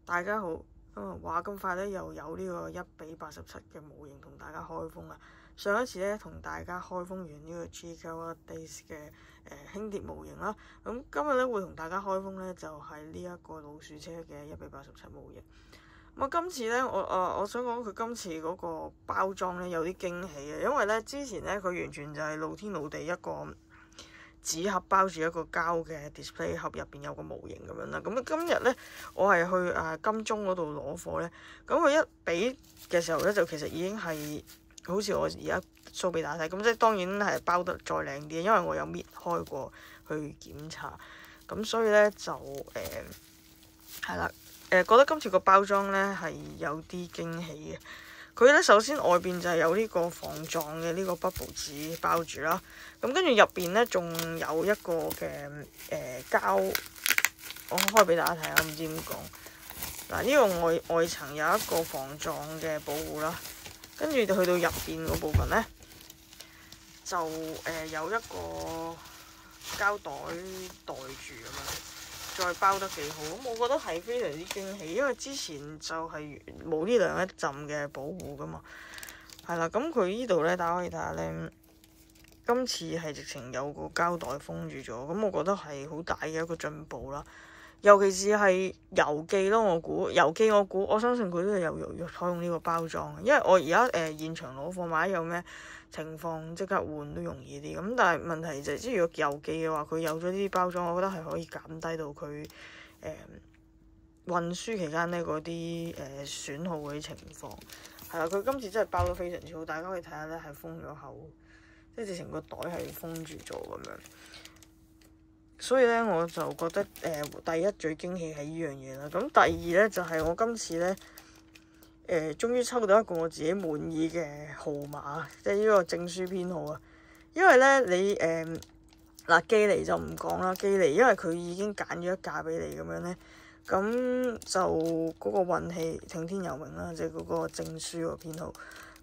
大家好，話咁快咧又有呢個1:87嘅模型同大家開封啦。上一次咧同大家開封完呢個 G9 Days 嘅輕鐵模型啦，咁今日咧會同大家開封咧就係呢一個老鼠車嘅1:87模型。咁今次咧我想講佢今次嗰個包裝咧有啲驚喜嘅，因為咧之前咧佢完全就係露天露地一個紙盒包住一個膠嘅 display 盒，入邊有個模型咁樣啦。咁今日咧我係去金鐘嗰度攞貨咧，咁佢一俾嘅時候咧就其實已經係好似我而家 show 俾大家睇，咁即係當然係包得再靚啲，因為我有搣開過去檢查，咁所以咧就係啦，覺得今次個包裝咧係有啲驚喜嘅。佢咧首先外邊就係有呢個防撞嘅呢個 bubble 紙包住啦，咁跟住入邊咧仲有一個嘅膠，我開俾大家睇下，唔知點講。嗱，呢個外層有一個防撞嘅保護啦，跟住去到入邊嗰部分咧就有一個膠袋袋住咁樣。再包得幾好，咁我覺得係非常之驚喜，因為之前就係冇呢兩一浸嘅保護噶嘛，係啦，咁佢呢度咧，大家可以睇下咧，今次係直情有個膠袋封住咗，咁我覺得係好大嘅一個進步啦，尤其是係郵寄咯，我相信佢都係有採用呢個包裝，因為我而家現場攞貨買有咩情況即刻換都容易啲，咁但係問題就係，如果郵寄嘅話，佢有咗呢啲包裝，我覺得係可以減低到佢運輸期間呢嗰啲損耗嗰啲情況。係啦，佢今次真係包得非常之好，大家可以睇下咧係封咗口，即係直情個袋係封住咗咁樣。所以咧我就覺得第一最驚喜係呢樣嘢啦。咁第二咧就係我今次咧。終於抽到一個我自己滿意嘅號碼，即係呢個證書編號啊！因為咧你寄嚟就唔講啦，寄嚟因為佢已經揀咗一架俾你咁樣咧，咁就嗰個運氣聽天由命啦，即係嗰個證書個編號。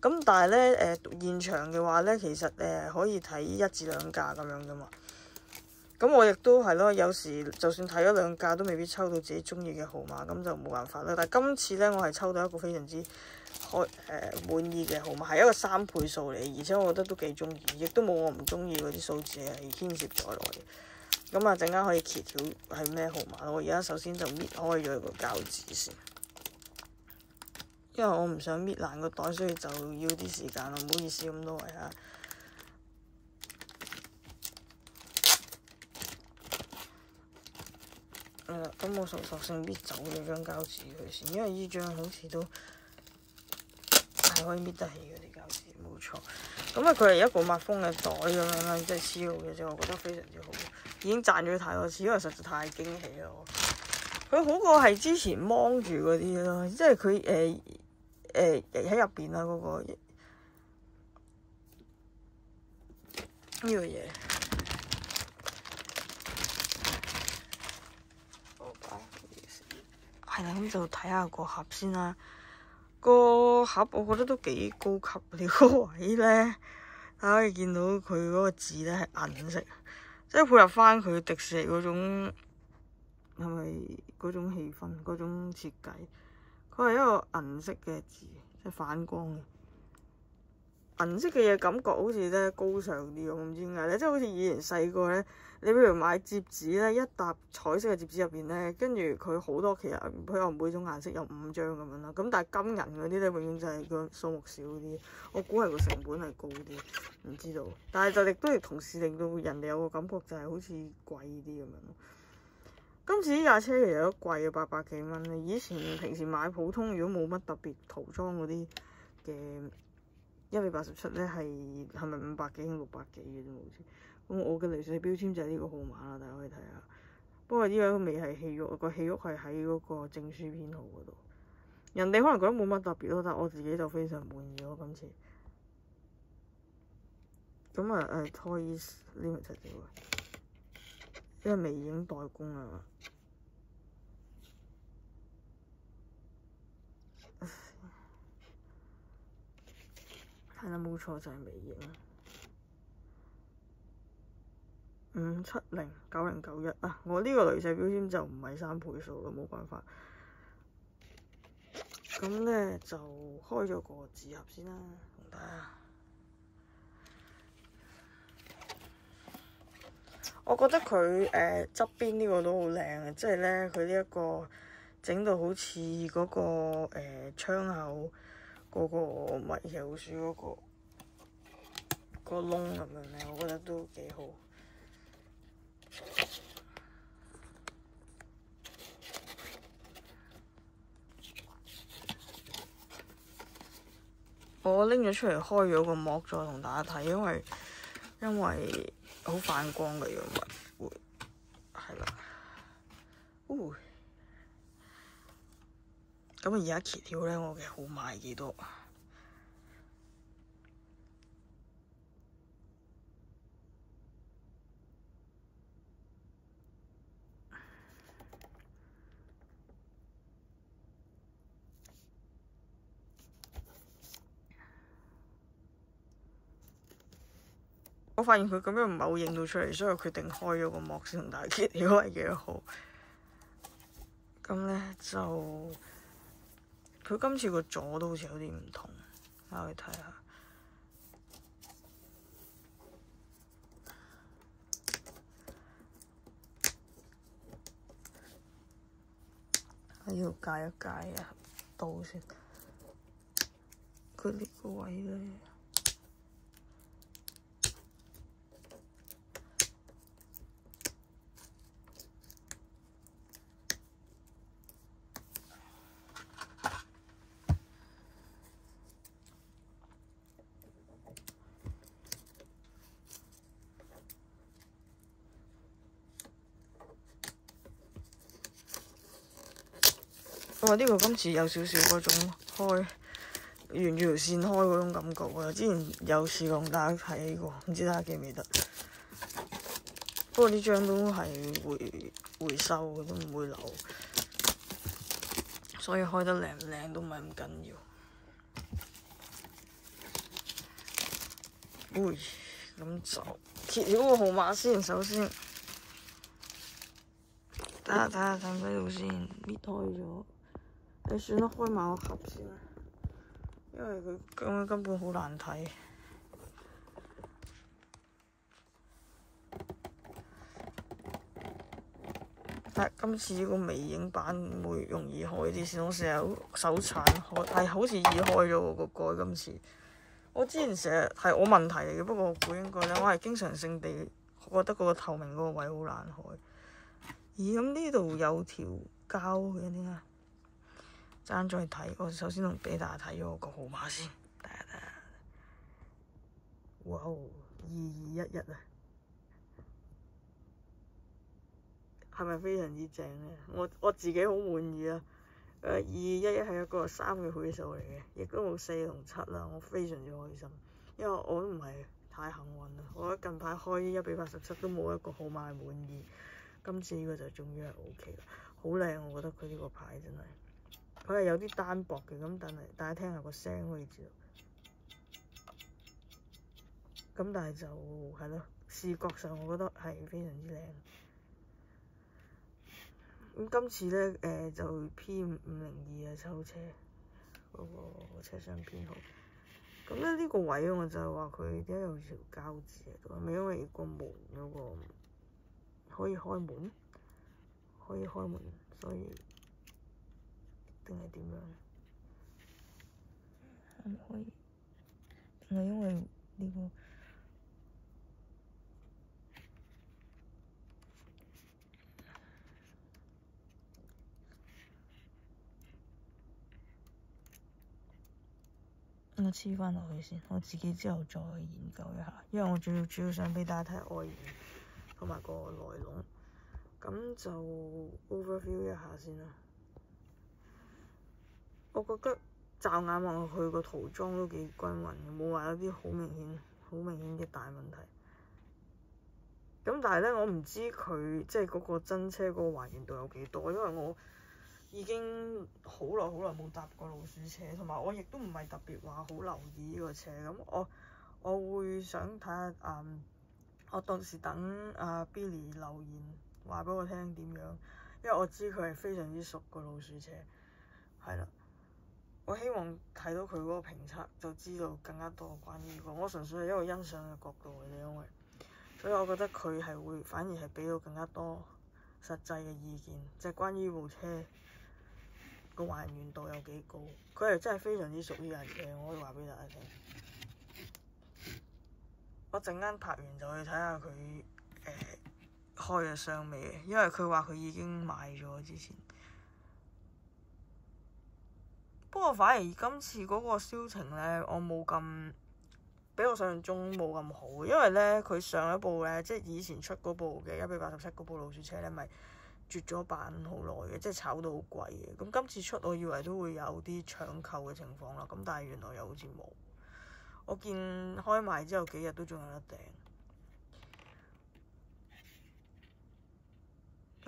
咁但係咧現場嘅話咧，其實可以睇1至2架咁樣噶嘛。咁我亦都係咯，有時就算睇咗2架都未必抽到自己中意嘅號碼，咁就冇辦法啦。但係今次咧，我係抽到一個非常之滿意嘅號碼，係一個3倍數嚟，而且我覺得都幾中意，亦都冇我唔中意嗰啲數字係牽涉在內嘅。咁啊，陣間可以揭曉係咩號碼。我而家首先就搣開咗個膠紙先，因為我唔想搣爛個袋，所以就要啲時間啦。唔好意思咁多位啊。咁我索性搣走咗張膠紙佢先，因為呢張好似都係可以搣得起嗰啲膠紙，冇錯。咁佢係一個密封嘅袋咁樣啦，即係黐路嘅啫，我覺得非常之好。已經讚咗佢太多次，因為實在太驚喜啦！佢好過係之前掹住嗰啲咯，即係佢喺入邊啦嗰個呢個嘢。係啦，咁就睇下個盒先啦。個盒我覺得都幾高級，呢個位咧，大家可以見到佢嗰個字咧係銀色，即係配合翻佢迪士尼嗰種係咪嗰種氣氛、嗰種設計。佢係一個銀色嘅字，即係反光嘅銀色嘅嘢，感覺好似咧高尚啲，我唔知點解咧，即係好似以前細個咧。你譬如買摺紙咧，一沓彩色嘅摺紙入邊咧，跟住佢好多其實佢有每種顏色有5張咁樣啦。咁但係金銀嗰啲咧，永遠就係個數目少啲。我估係個成本係高啲，唔知道。但係就亦都同時令到人哋有個感覺就係好似貴啲咁樣咯。今次呢架車其實都貴啊，800幾蚊咧。以前平時買普通如果冇乜特別塗裝嗰啲嘅1:87咧，係咪500幾600幾嘅啫？好似。咁我嘅離世標籤就係呢個號碼啦，大家可以睇下。不過呢個未係戲肉，個戲肉係喺嗰個證書編號嗰度。人哋可能覺得冇乜特別咯，但係我自己就非常滿意咯今次。咁啊Toys Limited 嘅喎，因為未影代工啊。係啦，冇錯就係微影。5709091啊！我呢個鐳射標籤就唔係3倍數啦，冇辦法。咁咧就開咗個紙盒先啦，同大家。我覺得佢側邊呢個都好靚嘅，即係咧佢呢一個整到好似嗰個窗口嗰個米奇老鼠嗰個窿咁樣咧，我覺得都幾好。我拎咗出嚟開咗個膜再同大家睇，因為好反光嘅，因為會係啦。咁而家揭曉咧，我嘅號碼係幾多？我發現佢咁樣唔係好影到出嚟，所以我決定開咗個幕先同大家揭曉係幾多號。咁咧就佢今次個座都好似有啲唔同，我去睇下。喺呢度戒一戒啊，刀先。佢呢個位咧。哇！呢個今次有少少嗰種沿住條線開嗰種感覺喎。之前有試過同大家睇過，唔知大家記唔記得？不過呢張都係回收嘅，都唔會留，所以開得靚唔靚都唔係咁緊要。咁就揭曉個號碼先，首先睇下睇唔睇到先，搣開咗。你算啦，開埋個盒先啦，因為佢咁樣根本好難睇。但今次呢個微影版會容易開啲先，我成日手殘開，係好似易開咗喎個蓋。今次我之前成日係我問題嚟嘅，不過我估應該咧，我係經常性地覺得嗰個透明嗰個位好難開。咦？咁呢度有條膠嘅點解？爭再睇，我首先同俾大家睇咗我個號碼先，睇下。哇！2211啊，係咪非常之正咧？我自己好滿意啊！2211係一個3嘅倍數嚟嘅，亦都冇4同7啦，我非常之開心，因為我都唔係太幸運啦。我近排開1比87都冇一個號碼係滿意，今次呢個就終於係 OK 啦，好靚！我覺得佢呢個牌真係。佢係有啲單薄嘅，咁但係大家聽下個聲可以知道。咁但係就係咯，視覺上我覺得係非常之靚。咁今次咧就 P502啊，抽車嗰個車廂編號。咁咧呢個位我就係話佢點解有條膠紙喺度？係咪因為個門嗰個可以開門，所以？定係點樣？係咪可以？定係因為呢個？我黐翻落去先，我自己之後再研究一下，因為我主要想俾大家睇外形同埋個內籠，咁就 overview 一下先啦。我覺得驟眼望落去個塗裝都幾均勻嘅，冇話有啲好明顯嘅大問題。咁但係咧，我唔知佢即係嗰個真車嗰個還原度有幾多，因為我已經好耐冇搭過老鼠車，同埋我亦都唔係特別話好留意呢個車。咁我會想睇下我到時等Billy 留言話俾我聽點樣，因為我知佢係非常之熟個老鼠車，係啦。我希望睇到佢嗰個評測，就知道更加多關於呢個。我純粹係一個欣賞嘅角度嘅啫，因為所以我覺得佢係會反而係俾到更加多實際嘅意見，即係關於部車個還原度有幾高。佢係真係非常之屬於人嘅，我可以話俾大家聽。我陣間拍完就去睇下佢開嘅箱未，因為佢話佢已經買咗之前。不過反而今次嗰個銷情咧，我冇咁比我想象中冇咁好，因為咧佢上一部咧，即係以前出嗰部嘅187嗰部老鼠車咧，咪絕咗版好耐嘅，即係炒到好貴嘅。咁今次出，我以為都會有啲搶購嘅情況啦，咁但係原來又好似冇。我見開賣之後幾日都仲有得訂，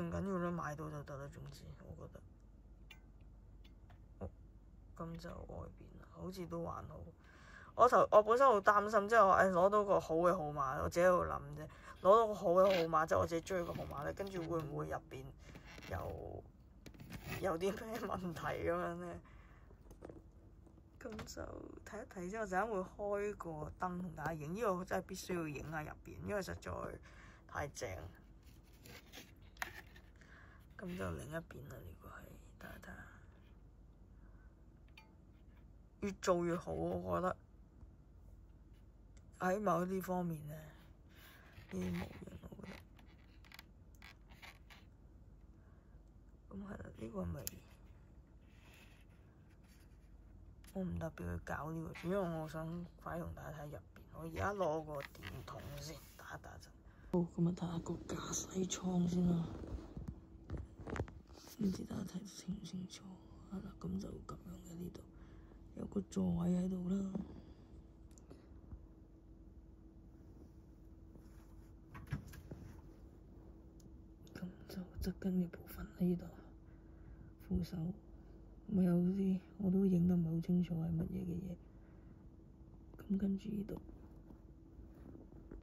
唔緊要啦，買到就得啦。總之我覺得。咁就外邊啦，好似都還好。我本身好擔心，即係我攞到個好嘅號碼，我自己喺度諗啫。攞到個好嘅號碼，即係我自己追個號碼咧，跟住會唔會入邊有啲咩問題咁樣咧？咁就睇一睇先。我陣間會開個燈同大家影，呢個真係必須要影下入邊，因為實在太正。咁就另一邊啦，呢個係睇一睇下。越做越好，我覺得喺某一啲方面咧，呢啲模型我覺得咁係啦。呢個咪我唔特別去搞呢個，主要我想快同大家睇入邊。我而家攞個電筒先打一打陣。好，咁啊睇下個駕駛艙先啦，唔知大家睇清唔清楚？係啦，咁就咁樣嘅呢度。有個座位喺度啦，咁就側跟嘅部分喺呢度，扶手咪有啲我都影得唔係好清楚係乜嘢嘅嘢。咁跟住呢度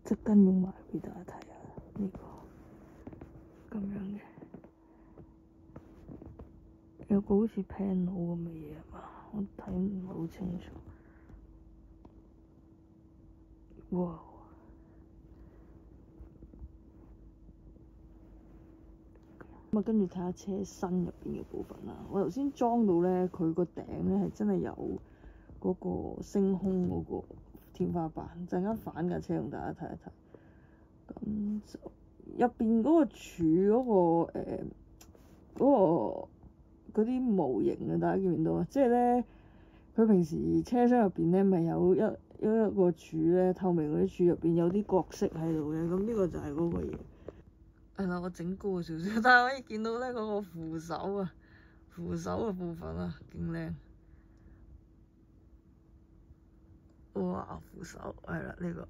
側跟影埋俾大家睇下呢個咁樣嘅，有個好似 panel 咁嘅嘢係嘛？我睇唔係好清楚。哇！咁啊，跟住睇下車身入邊嘅部分啦。我頭先裝到咧，佢個頂咧係真係有嗰個星空嗰個天花板。陣間反架車同大家睇一睇。咁就入邊嗰個柱嗰啲模型啊，大家見唔見到啊？即係咧，佢平時車廂入邊咧，咪有一個柱咧，透明嗰啲柱入邊有啲角色喺度嘅。咁呢個就係嗰個嘢。係啦，我整高少少，但係可以見到咧嗰個扶手嘅部分啊，勁靚。哇！扶手係啦，呢個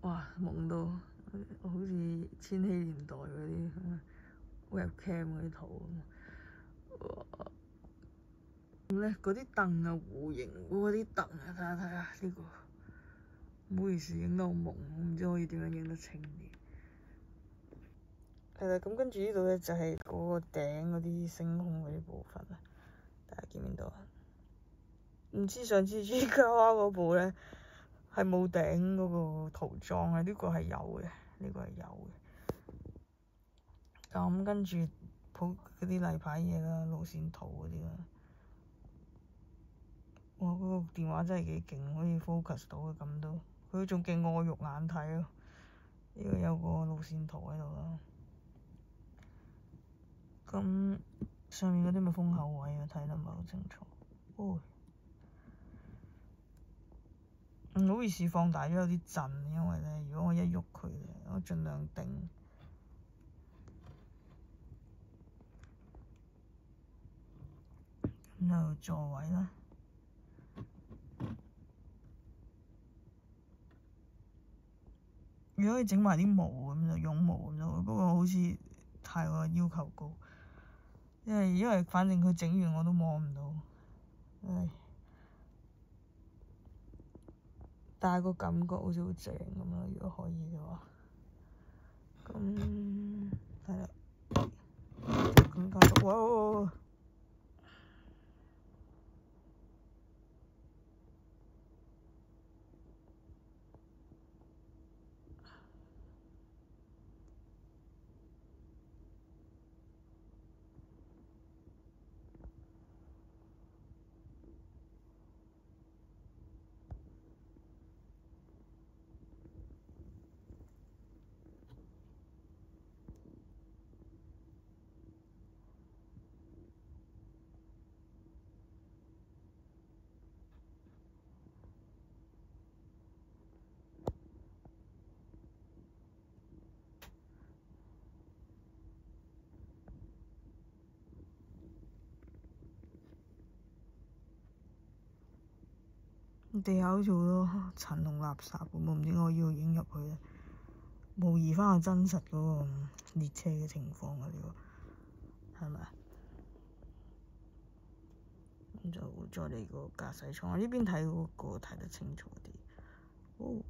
哇朦到好似千禧年代嗰啲 webcam 嗰啲圖咁。咁咧嗰啲凳啊，弧形嗰啲凳啊，睇下呢個。唔好意思，影得好朦，我唔知可以點樣影得清啲。係啦，咁跟住呢度咧就係嗰個頂嗰啲星空嗰啲部分啊，大家見唔見到啊？唔知上次 G 卡嗰部咧係冇頂嗰個塗裝啊，呢個係有嘅，呢個係有嘅。咁跟住鋪嗰啲例牌嘢啦，路線圖嗰啲啦。哇！嗰個電話真係幾勁，可以 focus 到嘅咁都，佢仲勁過我肉眼睇咯。呢個有個路線圖喺度啦。咁上面嗰啲咪風口位啊，睇得唔係好清楚。哦，唔好意思，放大咗有啲震，因為咧，如果我一喐佢咧，我盡量定。咁就座位啦。如果可以整埋啲毛咁就絨毛咁就好，不過好似太過要求高，因為反正佢整完我都摸唔到，唉。但係個感覺好似好正咁咯，如果可以嘅話。咁係啦，咁加速，哇！地下好似好多塵同垃圾咁，我唔知我要影入去咧，模擬翻個真實嗰個列車嘅情況啊！呢個係咪啊？咁就再嚟個駕駛艙，呢邊睇嗰個睇得清楚啲。哦，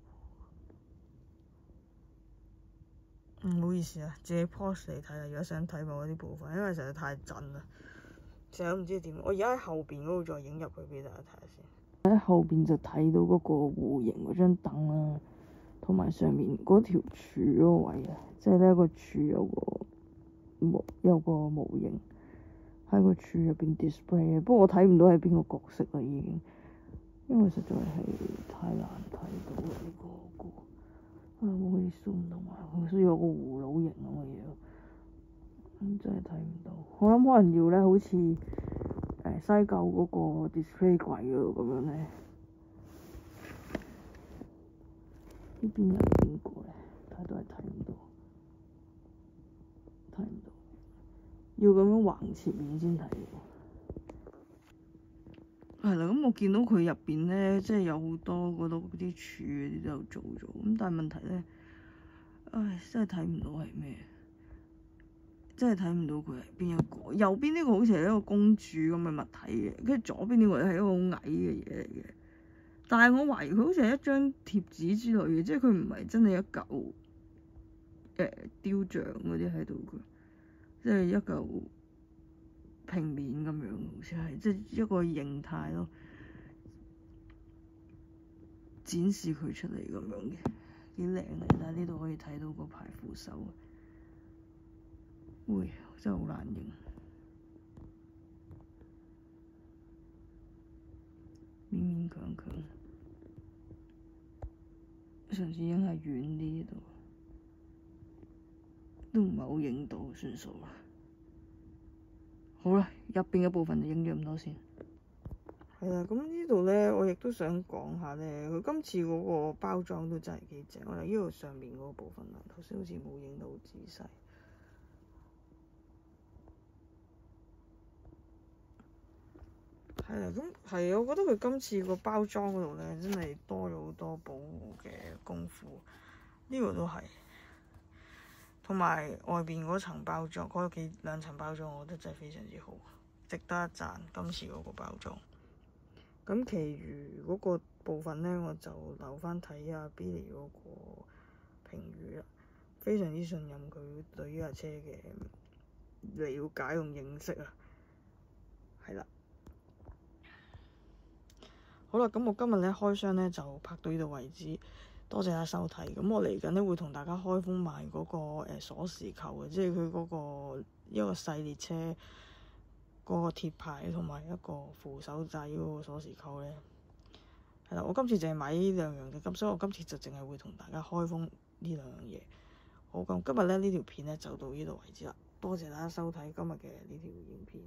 唔好意思啊，自己 pause 嚟睇啊！如果想睇某啲部分，因為實在太震啦，成日都唔知點。我而家喺後邊嗰度再影入去俾大家睇下先。喺後邊就睇到嗰個弧形嗰張凳啦，同埋上面嗰條柱嗰個位啊，即係呢個柱有個模型喺個柱入邊 display 嘅。不過我睇唔到係邊個角色啦，已經，因為實在係太難睇到啦呢個。我可以 zoom 到埋，我需要有個葫蘆形咁嘅嘢，真係睇唔到。我諗可能要咧，好似西九嗰個 display 櫃嗰度咁樣咧。呢邊又係邊個咧？睇都係睇唔到，睇唔到。要咁樣橫切面先睇到。係啦，咁我見到佢入邊咧，即係有好多嗰度嗰啲柱嗰啲都有做咗，咁但係問題咧，真係睇唔到係咩，真係睇唔到佢係邊一個。右邊呢個好似係一個公主咁嘅物體嘅，跟住左邊呢個係一個好矮嘅嘢嚟嘅。但係我懷疑佢好似係一張貼紙之類嘅，即係佢唔係真係一嚿雕像嗰啲喺度嘅，即係一嚿平面咁樣，好似係即係一個形態咯，展示佢出嚟咁樣嘅，幾靚嘅。但係呢度可以睇到個牌扶手，喂，真係好難認，勉勉強強。上次影係遠啲呢度，都唔係好影到，算數啦。好啦，入邊嘅部分就影咗咁多先。係啦，咁呢度咧，我亦都想講下咧，佢今次嗰個包裝都真係幾正。我哋呢度上面嗰個部分啦，頭先好似冇影到好仔細。係啦，咁係，我覺得佢今次個包裝嗰度咧，真係多咗好多保護嘅功夫。呢個都係，同埋外邊嗰層包裝，嗰兩層包裝，我覺得真係非常之好，值得一讚。今次嗰個包裝。咁，其餘嗰個部分咧，我就留翻睇阿 Billy 嗰個評語啦。非常之信任佢對於架車嘅了解同認識啊。係啦。好啦，咁我今日咧開箱咧就拍到呢度為止，多謝大家收睇。咁我嚟緊咧會同大家開封埋嗰個鎖匙扣嘅，即係佢嗰個一個細列車嗰個鐵牌同埋一個扶手掣嗰個鎖匙扣咧。係啦，我今次淨係買呢兩樣嘅，咁所以我今次就淨係會同大家開封呢兩樣嘢。好，咁今日咧呢條片咧就到呢度為止啦，多謝大家收睇今日嘅呢條影片。